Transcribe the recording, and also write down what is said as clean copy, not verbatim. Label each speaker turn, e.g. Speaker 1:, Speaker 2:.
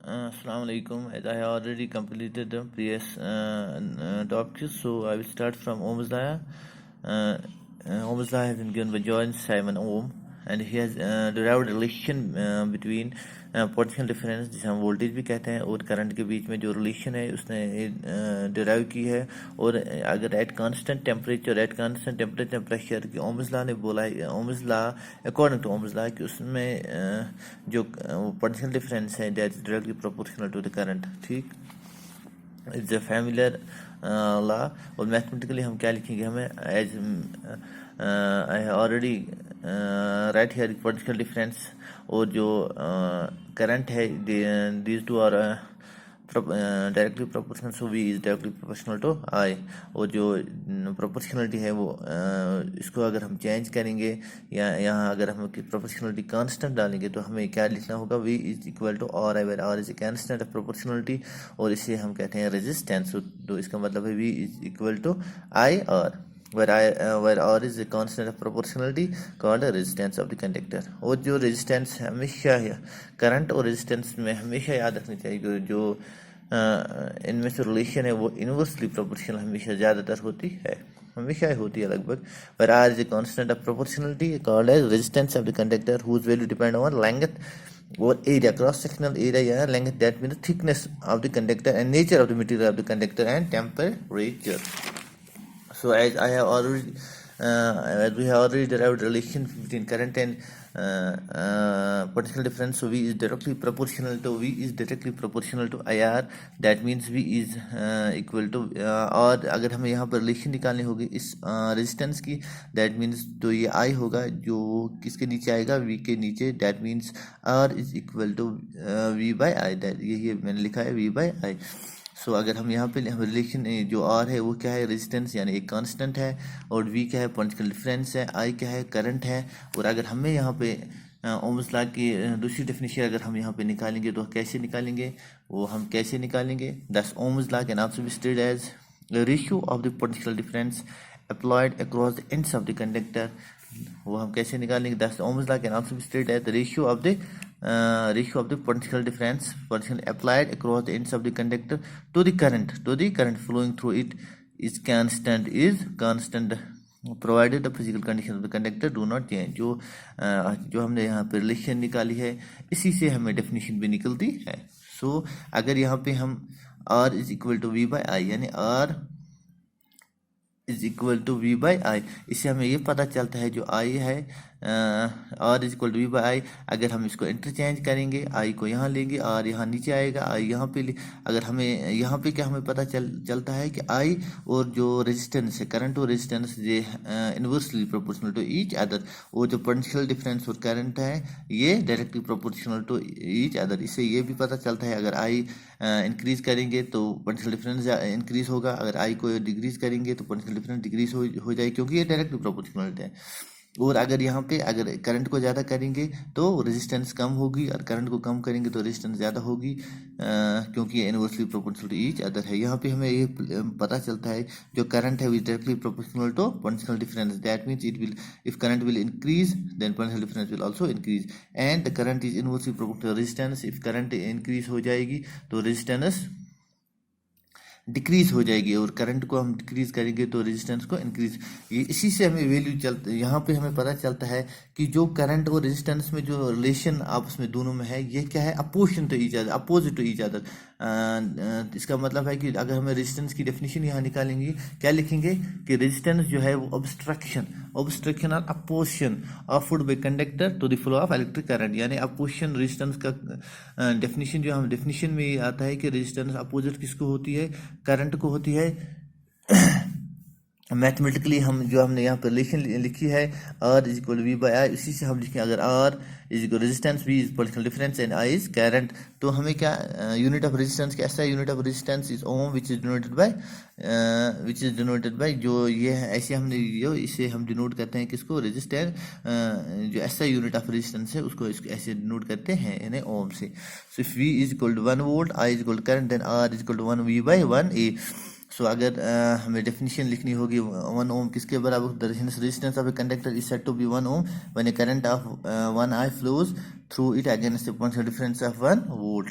Speaker 1: Assalamu alaikum. As I have already completed the previous topics, so I will start from Ohm's law. Ohm's law has been given by John Simon Ohm, and he has derived relation between potential difference जिसे हम voltage भी कहते हैं और current के बीच में जो relation है उसने डिराइव की है। और अगर एट कांस्टेंट टेम्परेचर प्रेशर की ओम्स लॉ ने बोला है, Ohm's law according to Ohm's law कि उसमें जो पोटेंशियल डिफरेंस है that is directly proportional to the current. ठीक, इट्स अ फैमिलियर लॉ। और मैथमेटिकली हम क्या लिखेंगे, हमें as I already write here potential difference और जो करंट है these two are directly proportional, so V is directly proportional to I. और जो प्रोपोर्शनलिटी है वो इसको अगर हम चेंज करेंगे या यहाँ अगर हम प्रोपोर्शनलिटी कांस्टेंट डालेंगे तो हमें क्या लिखना होगा, V is equal to R I, where R is a constant of proportionality और इसे हम कहते हैं रेजिस्टेंस। तो इसका मतलब है V is equal to I R, where R is a constant of proportionality called the resistance of the conductor। और जो रेजिस्टेंस हमेशा करंट और रेजिस्टेंस में हमेशा याद रखनी चाहिए, जो इनमें से रिलेशन है वो इनवर्सली प्रोपोर्शनल हमेशा ज़्यादातर होती है, हमेशा होती है लगभग। where R is a constant of proportionality called as resistance of the conductor whose value depend on length or area, cross sectional area या length, that means thickness of the conductor and nature of the material of the conductor and temperature। So as we have already derived relation between current and potential difference, so V is directly proportional to IR, that means V is equal to और अगर हमें यहाँ पर relation निकालनी होगी इस resistance की, that means तो ये I होगा जो किसके नीचे आएगा, V के नीचे, that means R is equal to V by I, that ये मैंने लिखा है V by I। सो अगर हम यहाँ पे रिलेशन जो आर है वो क्या है, रेजिस्टेंस यानी एक कांस्टेंट है, और वी क्या है, पोटेंशियल डिफरेंस है, आई क्या है, करंट है। और अगर हमें यहाँ पे ओम्स लॉ की दूसरी डेफिनेशन अगर हम यहाँ पे निकालेंगे तो कैसे निकालेंगे, वो हम कैसे निकालेंगे, thus Ohm's law can also be stated as ratio of the potential difference applied across the ends of the conductor. वो हम कैसे निकालेंगे, thus Ohm's law can also be stated as ratio of the potential difference applied across the ends of the conductor to the current flowing through it is constant provided the physical conditions of the conductor do not change। जो हमने यहाँ पे relation निकाली है इसी से हमें definition भी निकलती है। सो अगर यहाँ पे हम R is equal to V by I, यानी R is equal to V by I, इससे हमें ये पता चलता है जो आई है R is equal to V by I, अगर हम इसको इंटरचेंज करेंगे, आई को यहाँ लेंगे, आर यहाँ नीचे आएगा, आई यहाँ पे अगर हमें यहाँ पे क्या हमें पता चलता है कि आई और जो रेजिस्टेंस है, करंट और रेजिस्टेंस ये inversely proportional to each other. और जो पोटेंशियल डिफरेंस और करंट है ये directly proportional to each other. इससे ये भी पता चलता है अगर आई इंक्रीज करेंगे तो पोटेंशियल डिफरेंस इंक्रीज होगा, अगर आई को डिक्रीज करेंगे तो पोटेंशियल डिफरेंस डिक्रीज हो जाए, क्योंकि ये डायरेक्टली प्रोपोर्शनल है। और अगर यहाँ पे अगर करंट को ज़्यादा करेंगे तो रेजिस्टेंस कम होगी, और करंट को कम करेंगे तो रेजिस्टेंस ज़्यादा होगी, क्योंकि ये inversely proportional to each other है। यहाँ पे हमें ये पता चलता है जो करंट है वो directly proportional to potential difference, that means it will if current will increase then potential difference will also increase and the current is inversely proportional to resistance. If current increase हो जाएगी तो resistance decrease हो जाएगी, और current को हम decrease करेंगे तो रेजिस्टेंस को इंक्रीज। इसी से हमें वैल्यू चलता है, यहाँ पे हमें पता चलता है कि जो करंट और रेजिस्टेंस में जो रिलेशन आपस में दोनों में है ये क्या है, अपोजिट टू ईच अदर। इसका मतलब है कि अगर हमें रेजिस्टेंस की डेफिनेशन यहाँ निकालेंगे, क्या लिखेंगे कि रेजिस्टेंस जो है वो ऑब्स्ट्रक्शन और opposition offered by conductor to the flow of electric current, यानी अपोजिशन रेजिस्टेंस का डेफिनेशन जो हम डेफिनेशन में ये आता है कि रेजिस्टेंस अपोजिट किसको होती है, करंट को होती है। मैथमेटिकली हम जो हमने यहाँ पर रिलेशन लिखी है R is equal V by I, इसी से हम लिखें अगर R is equal resistance, V is potential difference and I is current, तो हमें क्या यूनिट ऑफ रेजिस्टेंस कैसा है, unit of resistance is ohm which is denoted by जो ये है ऐसे हमने जो इसे हम डिनोट करते हैं किसको, रेजिस्टेंस, जो ऐसा यूनिट ऑफ रेजिस्टेंस है उसको ऐसे डिनोट करते हैं यानी ओम से। So if V is equal to 1 volt, I is equal to current, then R is equal to 1 V by 1 A. So अगर हमें डेफिनेशन लिखनी होगी 1 ओम किसके बराबर, the resistance of a conductor is said to be 1 ohm when a current of 1 I flows through it against the potential difference of 1 volt.